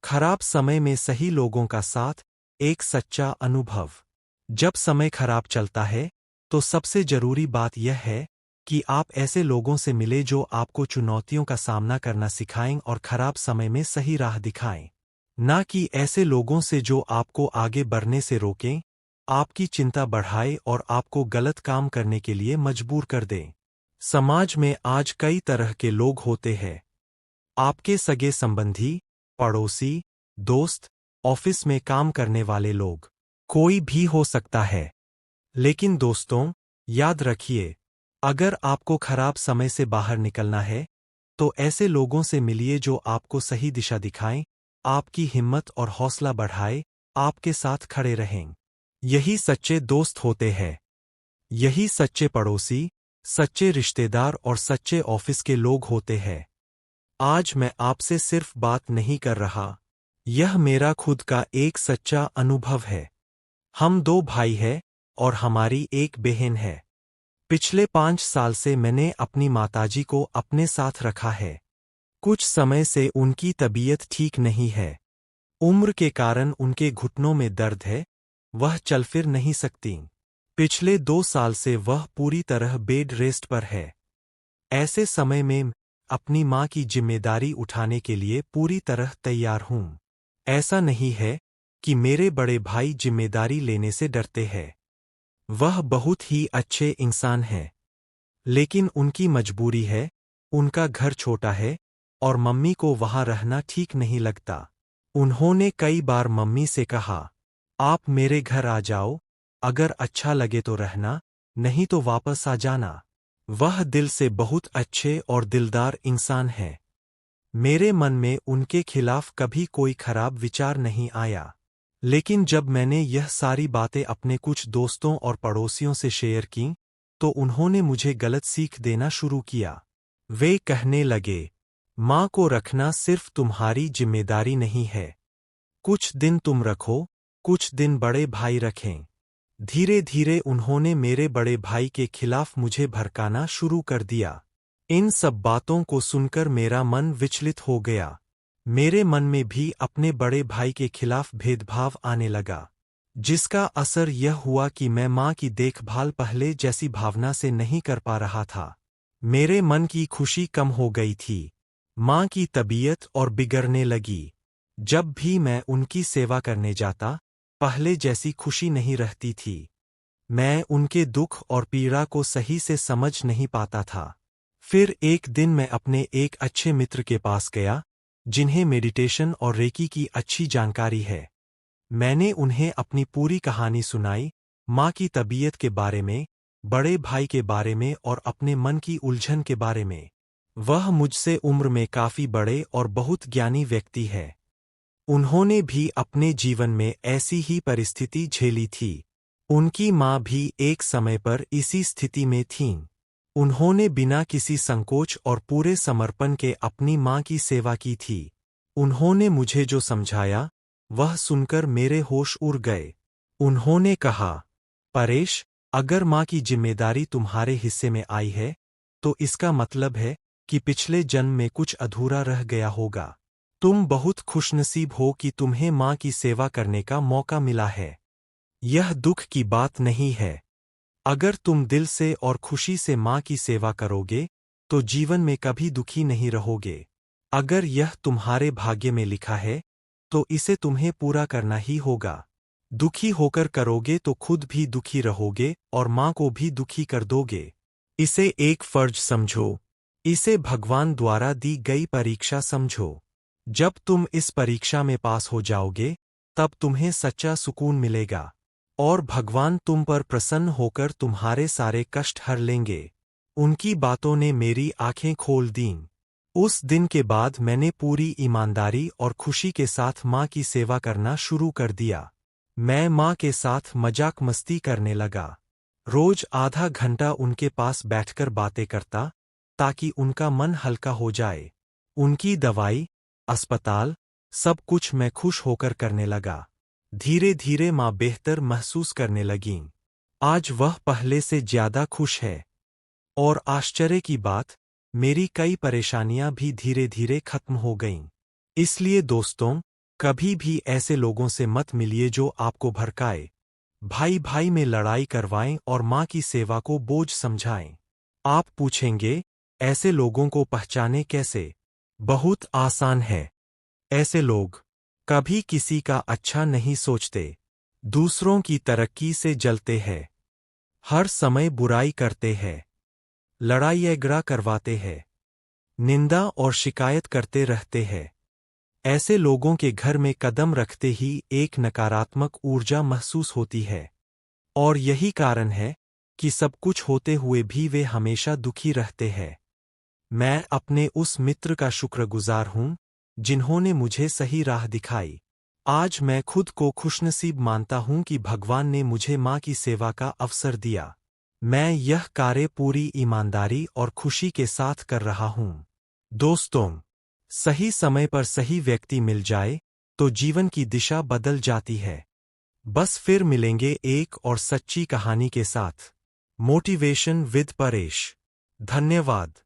खराब समय में सही लोगों का साथ, एक सच्चा अनुभव। जब समय खराब चलता है, तो सबसे जरूरी बात यह है कि आप ऐसे लोगों से मिले जो आपको चुनौतियों का सामना करना सिखाएं और खराब समय में सही राह दिखाएं। ना कि ऐसे लोगों से जो आपको आगे बढ़ने से रोकें, आपकी चिंता बढ़ाए और आपको गलत काम करने के लिए मजबूर कर दें। समाज में आज कई तरह के लोग होते हैं। आपके सगे संबंधी, पड़ोसी, दोस्त, ऑफिस में काम करने वाले लोग, कोई भी हो सकता है। लेकिन दोस्तों, याद रखिए, अगर आपको खराब समय से बाहर निकलना है, तो ऐसे लोगों से मिलिए जो आपको सही दिशा दिखाएं, आपकी हिम्मत और हौसला बढ़ाए, आपके साथ खड़े रहें। यही सच्चे दोस्त होते हैं। यही सच्चे पड़ोसी, सच्चे रिश्तेदार और सच्चे ऑफिस के लोग होते हैं। आज मैं आपसे सिर्फ बात नहीं कर रहा, यह मेरा खुद का एक सच्चा अनुभव है। हम दो भाई हैं और हमारी एक बहन है। पिछले 5 साल से मैंने अपनी माताजी को अपने साथ रखा है। कुछ समय से उनकी तबीयत ठीक नहीं है। उम्र के कारण उनके घुटनों में दर्द है, वह चल फिर नहीं सकती। पिछले 2 साल से वह पूरी तरह बेड रेस्ट पर है। ऐसे समय में अपनी माँ की जिम्मेदारी उठाने के लिए पूरी तरह तैयार हूँ। ऐसा नहीं है कि मेरे बड़े भाई जिम्मेदारी लेने से डरते हैं। वह बहुत ही अच्छे इंसान हैं। लेकिन उनकी मजबूरी है, उनका घर छोटा है और मम्मी को वहाँ रहना ठीक नहीं लगता। उन्होंने कई बार मम्मी से कहा, आप मेरे घर आ जाओ, अगर अच्छा लगे तो रहना, नहीं तो वापस आ जाना। वह दिल से बहुत अच्छे और दिलदार इंसान हैं। मेरे मन में उनके खिलाफ कभी कोई खराब विचार नहीं आया। लेकिन जब मैंने यह सारी बातें अपने कुछ दोस्तों और पड़ोसियों से शेयर की, तो उन्होंने मुझे गलत सीख देना शुरू किया। वे कहने लगे, माँ को रखना सिर्फ तुम्हारी जिम्मेदारी नहीं है। कुछ दिन तुम रखो, कुछ दिन बड़े भाई रखें। धीरे धीरे उन्होंने मेरे बड़े भाई के खिलाफ मुझे भड़काना शुरू कर दिया। इन सब बातों को सुनकर मेरा मन विचलित हो गया। मेरे मन में भी अपने बड़े भाई के खिलाफ भेदभाव आने लगा, जिसका असर यह हुआ कि मैं माँ की देखभाल पहले जैसी भावना से नहीं कर पा रहा था। मेरे मन की खुशी कम हो गई थी। माँ की तबीयत और बिगड़ने लगी। जब भी मैं उनकी सेवा करने जाता, पहले जैसी खुशी नहीं रहती थी। मैं उनके दुख और पीड़ा को सही से समझ नहीं पाता था। फिर एक दिन मैं अपने एक अच्छे मित्र के पास गया, जिन्हें मेडिटेशन और रेकी की अच्छी जानकारी है। मैंने उन्हें अपनी पूरी कहानी सुनाई, माँ की तबीयत के बारे में, बड़े भाई के बारे में और अपने मन की उलझन के बारे में। वह मुझसे उम्र में काफी बड़े और बहुत ज्ञानी व्यक्ति है। उन्होंने भी अपने जीवन में ऐसी ही परिस्थिति झेली थी। उनकी माँ भी एक समय पर इसी स्थिति में थीं। उन्होंने बिना किसी संकोच और पूरे समर्पण के अपनी माँ की सेवा की थी। उन्होंने मुझे जो समझाया, वह सुनकर मेरे होश उड़ गए। उन्होंने कहा, परेश, अगर माँ की जिम्मेदारी तुम्हारे हिस्से में आई है, तो इसका मतलब है कि पिछले जन्म में कुछ अधूरा रह गया होगा। तुम बहुत खुशनसीब हो कि तुम्हें माँ की सेवा करने का मौका मिला है। यह दुख की बात नहीं है। अगर तुम दिल से और खुशी से माँ की सेवा करोगे, तो जीवन में कभी दुखी नहीं रहोगे। अगर यह तुम्हारे भाग्य में लिखा है, तो इसे तुम्हें पूरा करना ही होगा। दुखी होकर करोगे तो खुद भी दुखी रहोगे और माँ को भी दुखी कर दोगे। इसे एक फर्ज समझो। इसे भगवान द्वारा दी गई परीक्षा समझो। जब तुम इस परीक्षा में पास हो जाओगे, तब तुम्हें सच्चा सुकून मिलेगा और भगवान तुम पर प्रसन्न होकर तुम्हारे सारे कष्ट हर लेंगे। उनकी बातों ने मेरी आंखें खोल दीं। उस दिन के बाद मैंने पूरी ईमानदारी और खुशी के साथ माँ की सेवा करना शुरू कर दिया। मैं माँ के साथ मजाक मस्ती करने लगा। रोज आधा घंटा उनके पास बैठकर बातें करता, ताकि उनका मन हल्का हो जाए। उनकी दवाई, अस्पताल, सब कुछ मैं खुश होकर करने लगा। धीरे धीरे माँ बेहतर महसूस करने लगीं। आज वह पहले से ज्यादा खुश है। और आश्चर्य की बात, मेरी कई परेशानियां भी धीरे धीरे खत्म हो गईं। इसलिए दोस्तों, कभी भी ऐसे लोगों से मत मिलिए जो आपको भड़काए, भाई भाई में लड़ाई करवाएं और माँ की सेवा को बोझ समझाएं। आप पूछेंगे, ऐसे लोगों को पहचाने कैसे? बहुत आसान है। ऐसे लोग कभी किसी का अच्छा नहीं सोचते, दूसरों की तरक्की से जलते हैं, हर समय बुराई करते हैं, लड़ाई झगड़ा करवाते हैं, निंदा और शिकायत करते रहते हैं। ऐसे लोगों के घर में कदम रखते ही एक नकारात्मक ऊर्जा महसूस होती है। और यही कारण है कि सब कुछ होते हुए भी वे हमेशा दुखी रहते हैं। मैं अपने उस मित्र का शुक्रगुजार हूं जिन्होंने मुझे सही राह दिखाई। आज मैं खुद को खुशनसीब मानता हूं कि भगवान ने मुझे माँ की सेवा का अवसर दिया। मैं यह कार्य पूरी ईमानदारी और खुशी के साथ कर रहा हूं। दोस्तों, सही समय पर सही व्यक्ति मिल जाए तो जीवन की दिशा बदल जाती है। बस फिर मिलेंगे एक और सच्ची कहानी के साथ। Motivation with Paresh. धन्यवाद।